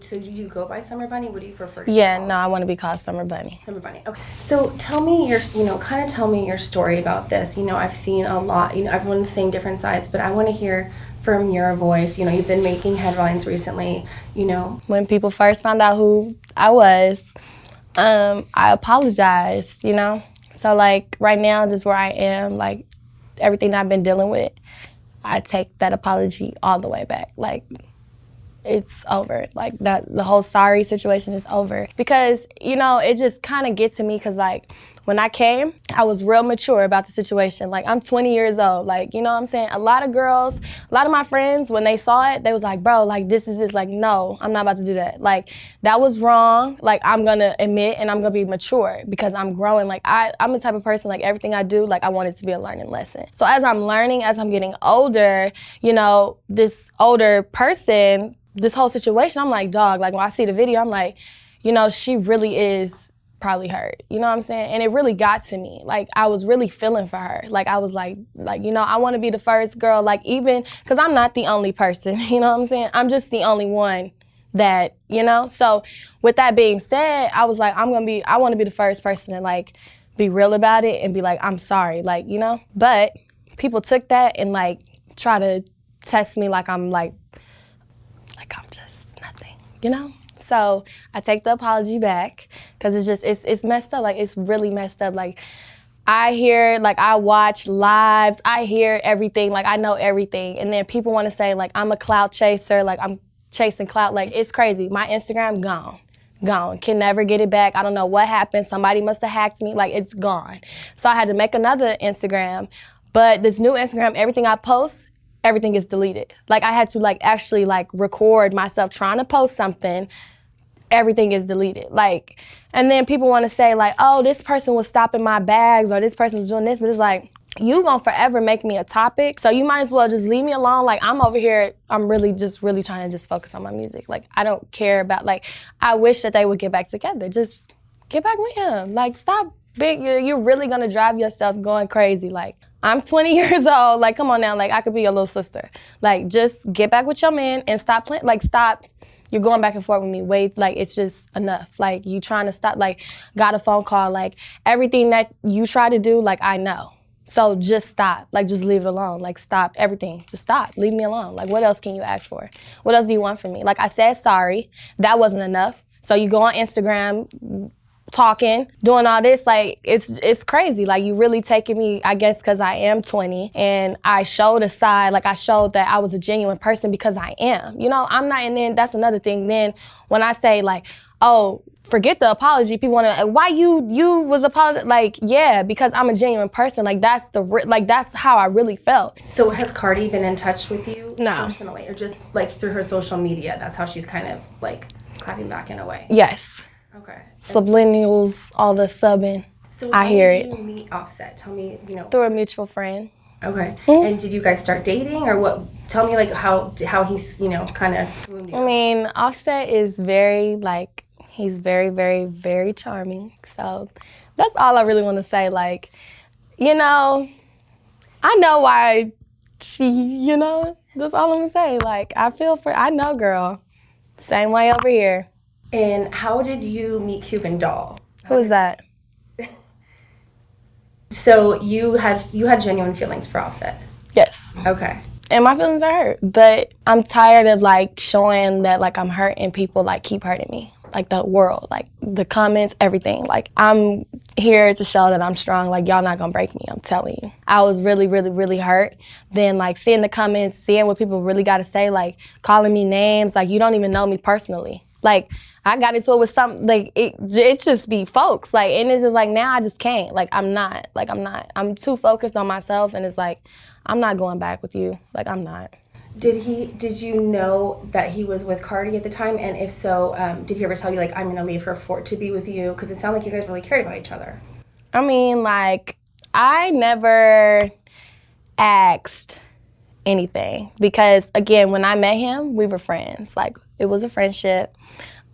So do you go by Summer Bunny? What do you prefer to Yeah, be called? no, I want to be called Summer Bunny. Summer Bunny. Okay. So tell me kind of tell me your story about this. I've seen a lot, everyone's saying different sides, but I want to hear from your voice. You've been making headlines recently, When people first found out who I was, I apologized, So, like, right now, just where I am, like, everything that I've been dealing with, I take that apology all the way back. Like, it's over. Like, the whole sorry situation is over. Because, it just kind of gets to me because, like, when I came, I was real mature about the situation. Like, I'm 20 years old. Like, you know what I'm saying? A lot of girls, a lot of my friends, when they saw it, they was like, bro, like, this is this. Like, no, I'm not about to do that. Like, that was wrong. Like, I'm going to admit and I'm going to be mature because I'm growing. Like, I'm the type of person, like, everything I do, like, I want it to be a learning lesson. So as I'm learning, as I'm getting older, this older person, this whole situation, I'm like, dog, like, when I see the video, I'm like, she really is probably hurt. You know what I'm saying? And it really got to me. Like, I was really feeling for her. Like, I was like, I want to be the first girl, like, even, because I'm not the only person, you know what I'm saying? I'm just the only one that, So with that being said, I was like, I want to be the first person to, like, be real about it and be like, I'm sorry, like, But people took that and, like, try to test me like I'm just nothing, So I take the apology back because it's messed up. Like, it's really messed up. Like, I watch lives, I hear everything, like, I know everything. And then people want to say, like, I'm a clout chaser, like, I'm chasing clout. Like, it's crazy. My Instagram, gone. Can never get it back. I don't know what happened. Somebody must have hacked me. Like, it's gone. So I had to make another Instagram. But this new Instagram, everything I post, everything is deleted. Like, I had to, like, actually, like, record myself trying to post something. Everything is deleted. Like, and then people want to say, like, oh, this person was stopping my bags or this person was doing this. But it's like, you gonna forever make me a topic. So you might as well just leave me alone. Like, I'm over here, I'm really trying to just focus on my music. Like, I don't care about, like, I wish that they would get back together. Just get back with him. Like, stop. You're really gonna drive yourself going crazy. Like, I'm 20 years old. Like, come on now. Like, I could be your little sister. Like, just get back with your man and stop playing. Like, stop. You're going back and forth with me. Wait, like, it's just enough. Like, you trying to stop. Like, got a phone call. Like, everything that you try to do, like, I know. So just stop. Like, just leave it alone. Like, stop everything. Just stop. Leave me alone. Like, what else can you ask for? What else do you want from me? Like, I said sorry. That wasn't enough. So you go on Instagram, talking, doing all this, like, it's crazy. Like, you really taking me, I guess, because I am 20, and I showed a side, like, I showed that I was a genuine person because I am. I'm not, and then that's another thing. Then when I say, like, oh, forget the apology, people want to, why you was apologizing? Like, yeah, because I'm a genuine person. Like, that's how I really felt. So has Cardi been in touch with you No. personally, or just, like, through her social media? That's how she's kind of, like, clapping back in a way? Yes. Okay. Subliminals, all the subbing. So I hear it. How did you meet Offset? Tell me, Through a mutual friend. Okay. Mm-hmm. And did you guys start dating, or what? Tell me, like, how he's, kind of swooned you. I mean, Offset is very, like, he's very, very, very charming. So that's all I really want to say. Like, I know why she, that's all I'm going to say. Like, I know, girl. Same way over here. And how did you meet Cuban Doll? Who is that? So you had genuine feelings for Offset? Yes. Okay. And my feelings are hurt, but I'm tired of, like, showing that, like, I'm hurt and people, like, keep hurting me. Like, the world, like, the comments, everything. Like, I'm here to show that I'm strong. Like, y'all not gonna break me, I'm telling you. I was really, really, really hurt. Then, like, seeing the comments, seeing what people really gotta say, like, calling me names, like, you don't even know me personally. Like, I got into it with something, like, it just be folks. Like, and it's just like, now I just can't. Like, I'm not. I'm too focused on myself, and it's like, I'm not going back with you. Like, I'm not. Did you know that he was with Cardi at the time? And if so, did he ever tell you, like, I'm going to leave her to be with you? Because it sounded like you guys really cared about each other. I mean, like, I never asked anything. Because, again, when I met him, we were friends. Like, it was a friendship.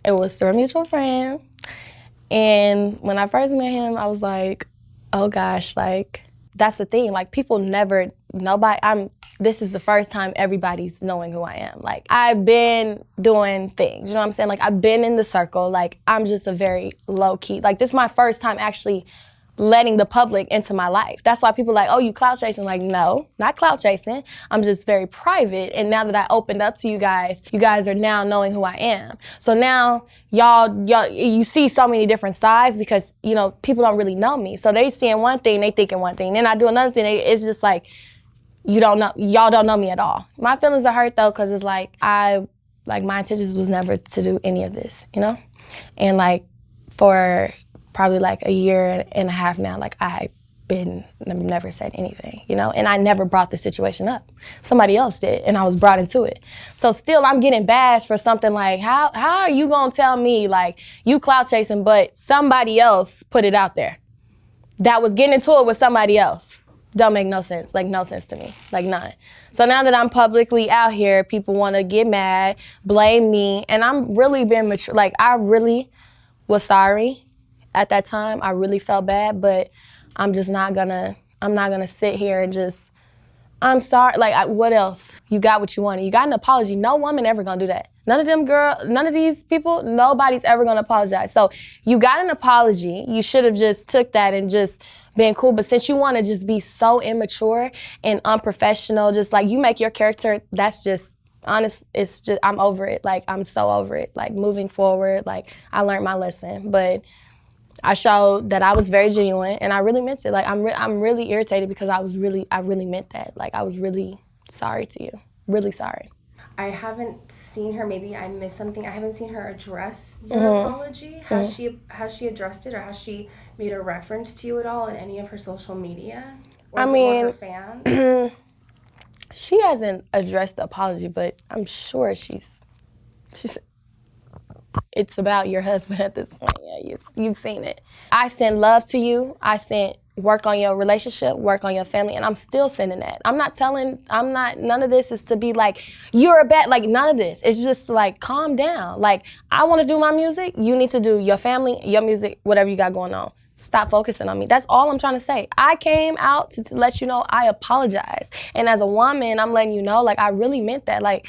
It was through a mutual friend. And when I first met him, I was like, oh, gosh, like, that's the thing. Like, people never, nobody, this is the first time everybody's knowing who I am. Like, I've been doing things, you know what I'm saying? Like, I've been in the circle. Like, I'm just a very low-key, like, this is my first time actually letting the public into my life. That's why people are like, oh, you clout chasing. Like, no, not clout chasing. I'm just very private. And now that I opened up to you guys are now knowing who I am. So now y'all, you see so many different sides because, you know, people don't really know me. So they seeing one thing, they thinking one thing. Then I do another thing. It's just like, y'all don't know me at all. My feelings are hurt though, because it's like, my intentions was never to do any of this, you know? And like, for probably like a year and a half now, like I've never said anything, you know? And I never brought the situation up. Somebody else did, and I was brought into it. So still I'm getting bashed for something like, how are you gonna tell me like you clout chasing, but somebody else put it out there that was getting into it with somebody else? Don't make no sense, like no sense to me, like none. So now that I'm publicly out here, people wanna get mad, blame me, and I'm really being mature. Like I really was sorry. At that time, I really felt bad, but I'm not gonna sit here and just, I'm sorry, like, what else? You got what you wanted. You got an apology. No woman ever gonna do that. None of these people, nobody's ever gonna apologize. So you got an apology. You should have just took that and just been cool. But since you wanna just be so immature and unprofessional, just like you make your character, that's just, honest, it's just, I'm over it. Like, I'm so over it. Like, moving forward, like, I learned my lesson. But I showed that I was very genuine, and I really meant it. Like, I'm really irritated because I really meant that. Like, I was really sorry to you. Really sorry. I haven't seen her, maybe I missed something. I haven't seen her address your apology. Has she addressed it, or has she made a reference to you at all in any of her social media? Or her fans? She hasn't addressed the apology, but I'm sure she's it's about your husband at this point. Yeah, you've seen it. I send love to you. I sent work on your relationship, work on your family, and I'm still sending that. None of this is to be like, you're a bad, like none of this. It's just like, calm down. Like, I want to do my music. You need to do your family, your music, whatever you got going on. Stop focusing on me. That's all I'm trying to say. I came out to let you know I apologize. And as a woman, I'm letting you know, like, I really meant that. Like,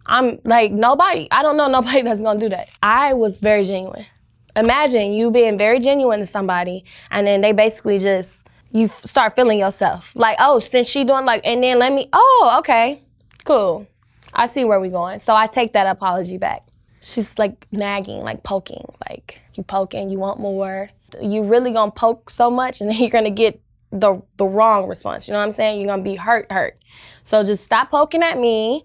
I'm like, I don't know nobody that's gonna do that. I was very genuine. Imagine you being very genuine to somebody, and then they basically just, you start feeling yourself. Like, oh, since she doing like, and then okay, cool. I see where we going. So I take that apology back. She's like nagging, like poking, like you poking, you want more. You really gonna poke so much, and then you're gonna get the wrong response. You know what I'm saying? You're gonna be hurt. So just stop poking at me.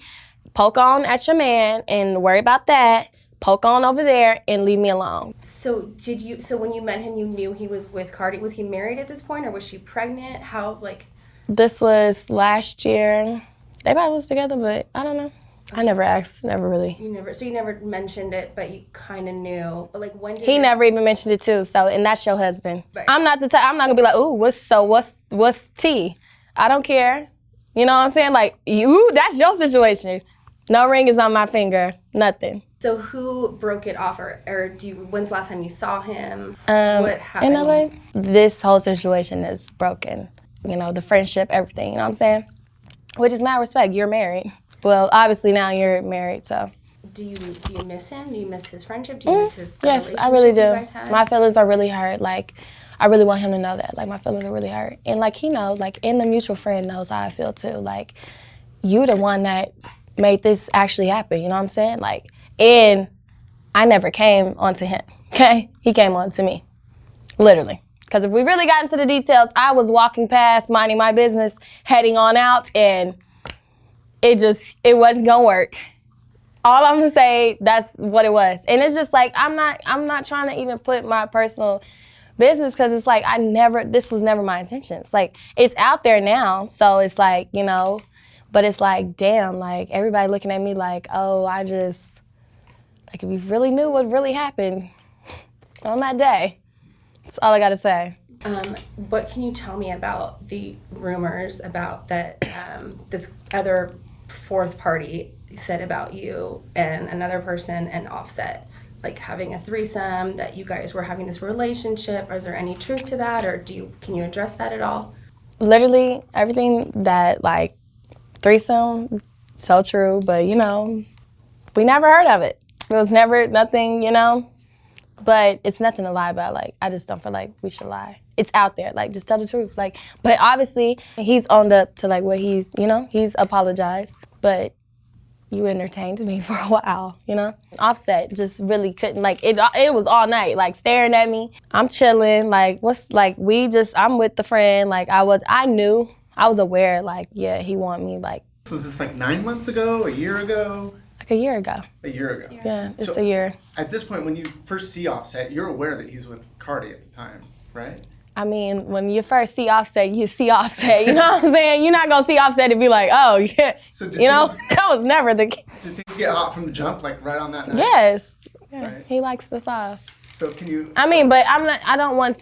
Poke on at your man and worry about that. Poke on over there and leave me alone. So when you met him, you knew he was with Cardi. Was he married at this point, or was she pregnant? How, like? This was last year. They probably was together, but I don't know. I never asked, never really. So you never mentioned it, but you kind of knew. But like, when did he never even mentioned it too, so, and that's your husband. Right. I'm not gonna be like, ooh, what's tea? I don't care. You know what I'm saying? Like, that's your situation. No ring is on my finger, nothing. So who broke it off, or when's the last time you saw him? What happened? In LA, this whole situation is broken. You know, the friendship, everything, you know what I'm saying? Which is mad respect, you're married. Well, obviously now you're married, so. Do you miss him? Do you miss his friendship? Do you miss his Yes, I really do. My feelings are really hurt. Like, I really want him to know that. Like, my feelings are really hurt. And like, he knows, like, and the mutual friend knows how I feel too. Like, you the one that made this actually happen, you know what I'm saying? Like, and I never came onto him, okay? He came on to me, literally. Because if we really got into the details, I was walking past, minding my business, heading on out, and it wasn't gonna work. All I'm gonna say, that's what it was. And it's just like, I'm not trying to even put my personal business, because it's like, this was never my intentions. Like, it's out there now, so it's like, you know, but it's like, damn, like, everybody looking at me like, oh, like, if you really knew what really happened on that day, that's all I gotta say. What can you tell me about the rumors about that this other fourth party said about you and another person and Offset, like having a threesome, that you guys were having this relationship? Is there any truth to that, or can you address that at all? Literally everything that, like, threesome, so true, but you know, we never heard of it. It was never nothing, you know. But it's nothing to lie about. Like, I just don't feel like we should lie. It's out there. Like, just tell the truth. Like, but obviously, he's owned up to like what he's, you know, he's apologized. But you entertained me for a while, you know? Offset just really couldn't, like, it was all night, like, staring at me. I'm chilling, like, I'm with the friend, like, I was aware, like, yeah, he want me, like. Was this like 9 months ago, a year ago? Like a year ago. A year ago. Yeah, it's a year. At this point, when you first see Offset, you're aware that he's with Cardi at the time, right? I mean, when you first see Offset, you see Offset, you know what I'm saying? You're not gonna see Offset and be like, oh, yeah, so you know, that was never the case. Did things get hot from the jump, like right on that night? Yes, yeah, right. He likes the sauce. So can you? I mean, but I don't want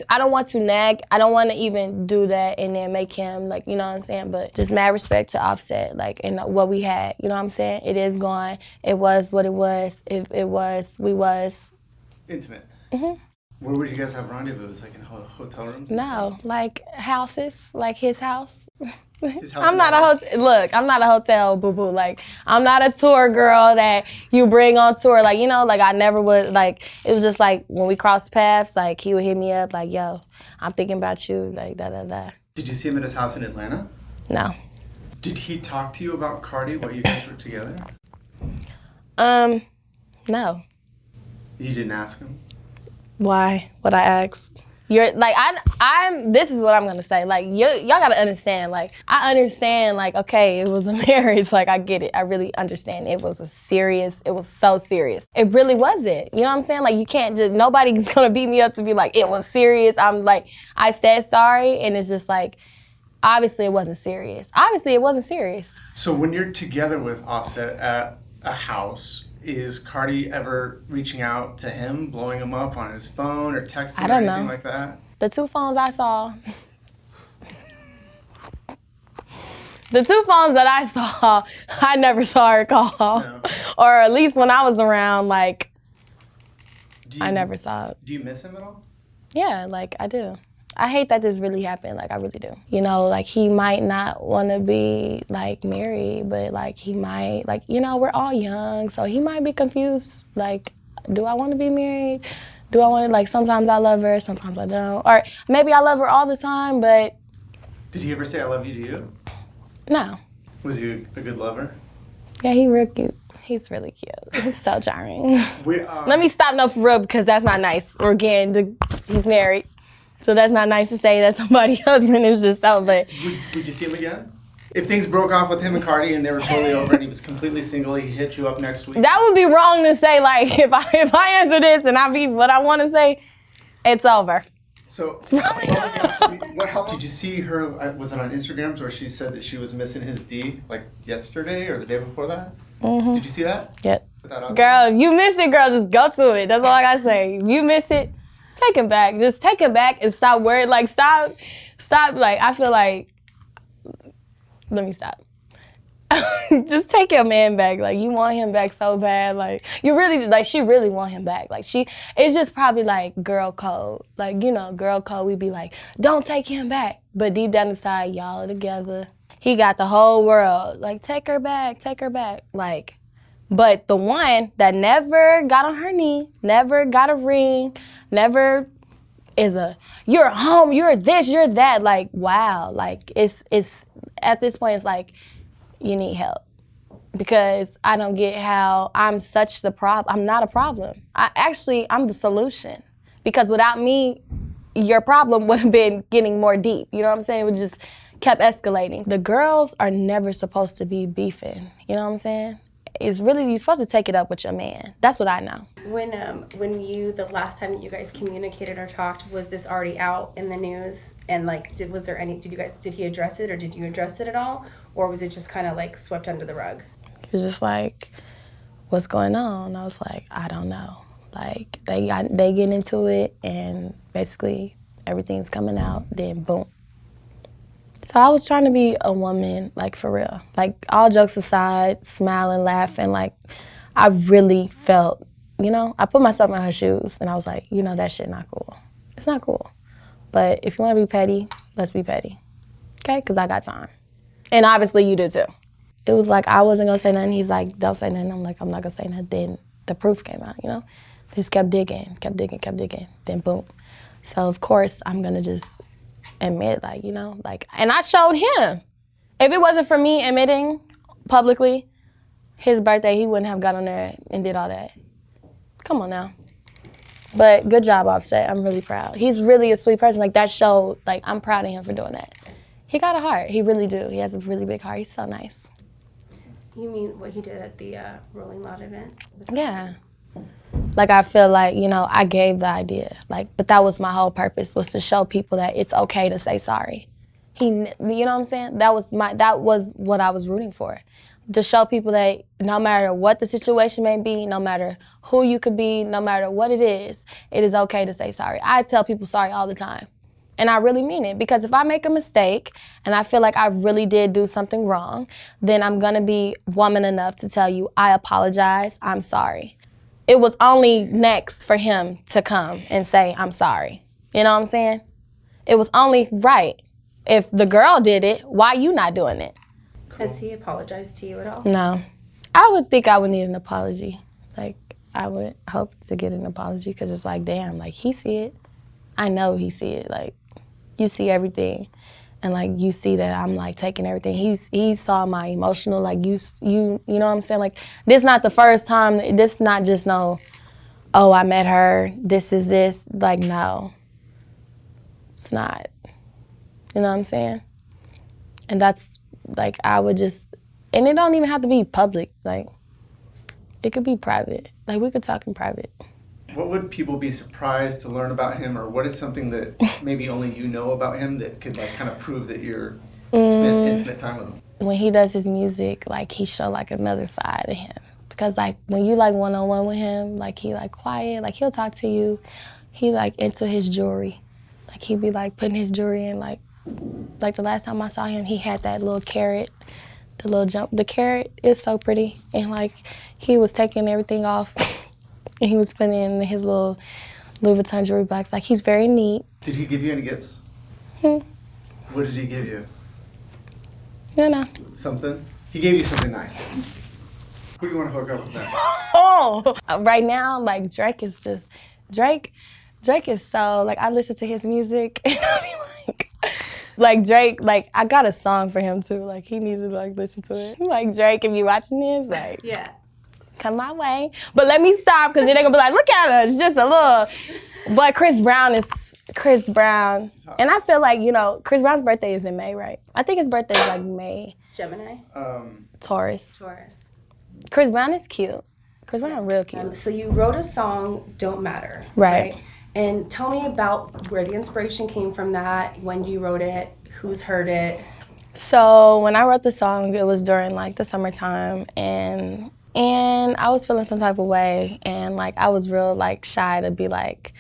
to nag. I don't want to even do that and then make him like, you know what I'm saying? But just mad respect to Offset, like, and what we had, you know what I'm saying? It is gone. It was what it was. We was. Intimate. Mm-hmm. Where would you guys have rendezvous? Like in hotel rooms? No, like houses, like his house. His house I'm not a hotel boo-boo. Like, I'm not a tour girl that you bring on tour. Like, you know, like I never would, like, it was just like when we crossed paths, like he would hit me up like, yo, I'm thinking about you, like da-da-da. Did you see him at his house in Atlanta? No. Did he talk to you about Cardi while you guys were together? No. You didn't ask him? Why would I ask? You're like, this is what I'm gonna say. Like, y'all gotta understand. Like, I understand, like, okay, it was a marriage. Like, I get it. I really understand. It was so serious. It really wasn't. You know what I'm saying? Like, you can't just, nobody's gonna beat me up to be like, it was serious. I'm like, I said sorry, and it's just like, obviously it wasn't serious. So when you're together with Offset at a house, is Cardi ever reaching out to him, blowing him up on his phone or texting or anything like that? The two phones that I saw, I never saw her call. No. Or at least when I was around, like, I never saw it. Do you miss him at all? Yeah, like, I do. I hate that this really happened, like, I really do. You know, like, he might not want to be, like, married, but, like, he might, like, you know, we're all young, so he might be confused, like, do I want to be married? Do I want to, like, sometimes I love her, sometimes I don't. Or maybe I love her all the time, but... Did he ever say I love you to you? No. Was he a good lover? Yeah, he's real cute. He's really cute. He's so charming. Let me stop no for real, because that's not nice. Or again, he's married. So that's not nice to say that somebody's husband is just out, but... Would you see him again? If things broke off with him and Cardi and they were totally over and he was completely single, he hit you up next week? That would be wrong to say, like, if I answer this and I be what I want to say, it's over. So, what helped? Did you see her, was it on Instagram where she said that she was missing his D, like yesterday or the day before that? Mm-hmm. Did you see that? Yep. Girl, if you miss it, girl, just go to it. That's all I gotta say. If you miss it, take it back. Just take it back and stop worrying. Like, stop. Like, I feel like, let me stop. Just take your man back. Like, you want him back so bad. Like, you really, like, she really want him back. Like, it's just probably like girl code. Like, you know, girl code, we be like, don't take him back. But deep down inside, y'all are together. He got the whole world. Like, take her back. Like, but the one that never got on her knee, never got a ring, never is you're home, you're this, you're that. Like, wow. Like, it's at this point, it's like, you need help. Because I don't get how I'm such the problem. I'm not a problem. I'm the solution. Because without me, your problem would have been getting more deep. You know what I'm saying? It would just kept escalating. The girls are never supposed to be beefing. You know what I'm saying? It's really, you're supposed to take it up with your man. That's what I know. When the last time that you guys communicated or talked, was this already out in the news? And like, did he address it, or did you address it at all? Or was it just kind of like swept under the rug? It was just like, what's going on? I was like, I don't know. Like, they get into it, and basically everything's coming out, then boom. So I was trying to be a woman, like, for real. Like, all jokes aside, smiling, laughing, like, I really felt, you know, I put myself in her shoes, and I was like, you know, that shit not cool. It's not cool. But if you want to be petty, let's be petty. Okay? Because I got time. And obviously you do too. it was like I wasn't gonna say nothing. He's like, don't say nothing. I'm like, I'm not gonna say nothing. Then the proof came out, you know? They just kept digging. Then boom. So of course I'm gonna just admit, like, you know, like, and I showed him. If it wasn't for me admitting publicly his birthday, he wouldn't have got on there and did all that. Come on now. But good job, Offset. I'm really proud. He's really a sweet person. Like, that showed, like, I'm proud of him for doing that. He got a heart. He really do. He has a really big heart. He's so nice. You mean what he did at the Rolling Loud event? Yeah. Like, I feel like, you know, I gave the idea. Like, but that was my whole purpose, was to show people that it's okay to say sorry. You know what I'm saying? That was what I was rooting for. To show people that no matter what the situation may be, no matter who you could be, no matter what it is okay to say sorry. I tell people sorry all the time. And I really mean it, because if I make a mistake and I feel like I really did do something wrong, then I'm gonna be woman enough to tell you, I apologize, I'm sorry. It was only next for him to come and say, I'm sorry. You know what I'm saying? It was only right. If the girl did it, why you not doing it? Has he apologized to you at all? No. I would think I would need an apology. Like, I would hope to get an apology, because it's like, damn, like, he see it. I know he see it. Like, you see everything. And, like, you see that I'm, like, taking everything. He saw my emotional, like, you know what I'm saying? Like, this not the first time. This not just no, oh, I met her, this is this. Like, no. It's not. You know what I'm saying? And that's, like, I would just, and it don't even have to be public. Like, it could be private. Like, we could talk in private. What would people be surprised to learn about him, or what is something that maybe only you know about him that could, like, kind of prove that you're spent intimate time with him? When he does his music, like, he show, like, another side of him. Because, like, when you, like, one-on-one with him, like, he, like, quiet, like, he'll talk to you. He, like, into his jewelry. Like, he'd be, like, putting his jewelry in, like the last time I saw him, he had that little carrot, the little jump. The carrot is so pretty. And, like, he was taking everything off and he was putting it in his little Louis Vuitton jewelry box. Like, he's very neat. Did he give you any gifts? What did he give you? I don't know. Something? He gave you something nice. Who do you want to hook up with next? Oh! Right now, like, Drake is so, like, I listen to his music and I be like, Drake, like, I got a song for him too. Like, he needs to, like, listen to it. Like, Drake, if you watching this, like, yeah, come my way. But let me stop, because then they're gonna be like, look at her, it's just a little. But Chris Brown. And I feel like, you know, Chris Brown's birthday is in May, right? I think his birthday is like May. Gemini? Taurus. Chris Brown is cute. Chris Brown is real cute. So you wrote a song, Don't Matter. Right. And tell me about where the inspiration came from that, when you wrote it, who's heard it. So when I wrote the song, it was during, like, the summertime, and I was feeling some type of way, and, like, I was real, like, shy to be like,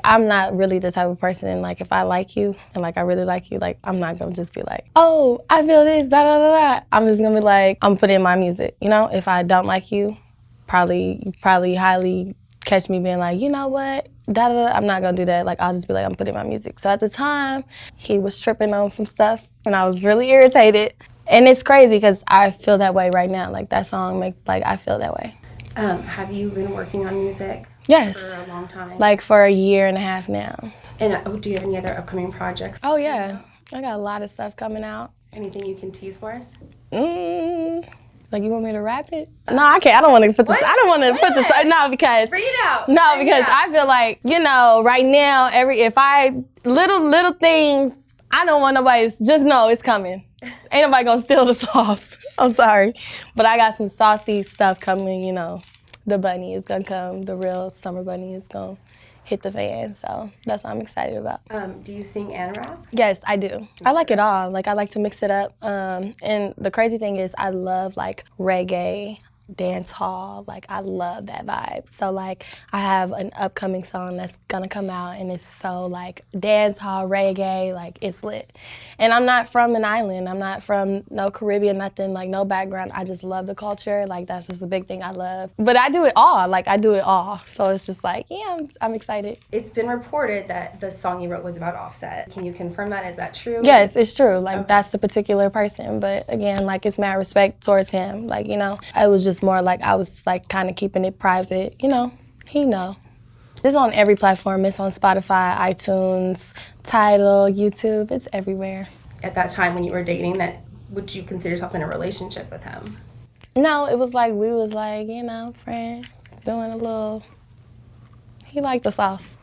I'm not really the type of person, like, if I like you and, like, I really like you, like, I'm not gonna just be like, oh, I feel this, da da da da. I'm just gonna be like, I'm putting in my music, you know? If I don't like you, probably highly catch me being like, you know what, da da da. I'm not gonna do that. Like, I'll just be like, I'm putting in my music. So at the time, he was tripping on some stuff, and I was really irritated. And it's crazy, because I feel that way right now. Like, that song I feel that way. Have you been working on music? Yes. For a long time? Like, for a year and a half now. And do you have any other upcoming projects? Oh, yeah. I got a lot of stuff coming out. Anything you can tease for us? Like, you want me to rap it? No, I can't. I don't want to put this. I don't want to put this. No, because. Bring it out. No, because I feel like, you know, right now, little things, I don't want nobody to just know it's coming. Ain't nobody gonna steal the sauce. I'm sorry. But I got some saucy stuff coming, you know. The bunny is gonna come. The real summer bunny is gonna hit the fan. So that's what I'm excited about. Do you sing and rap? Yes, I do. I like it all. Like, I like to mix it up. And the crazy thing is, I love, like, reggae, dance hall. Like, I love that vibe. So, like, I have an upcoming song that's gonna come out, and it's so, like, dance hall, reggae, like, it's lit. And I'm not from an island. I'm not from no Caribbean, nothing, like, no background. I just love the culture. Like, that's just a big thing I love. But I do it all. Like, I do it all. So it's just like, yeah, I'm excited. It's been reported that the song you wrote was about Offset. Can you confirm that? Is that true? Yes, it's true. Like, that's the particular person. But again, like, it's mad respect towards him. Like, you know, it was just more like I was like kind of keeping it private. You know, he know. It's on every platform. It's on Spotify, iTunes, Tidal, YouTube. It's everywhere. At that time when you were dating, that would you consider yourself in a relationship with him? No, it was like we was like, you know, friends, doing a little. He liked the sauce.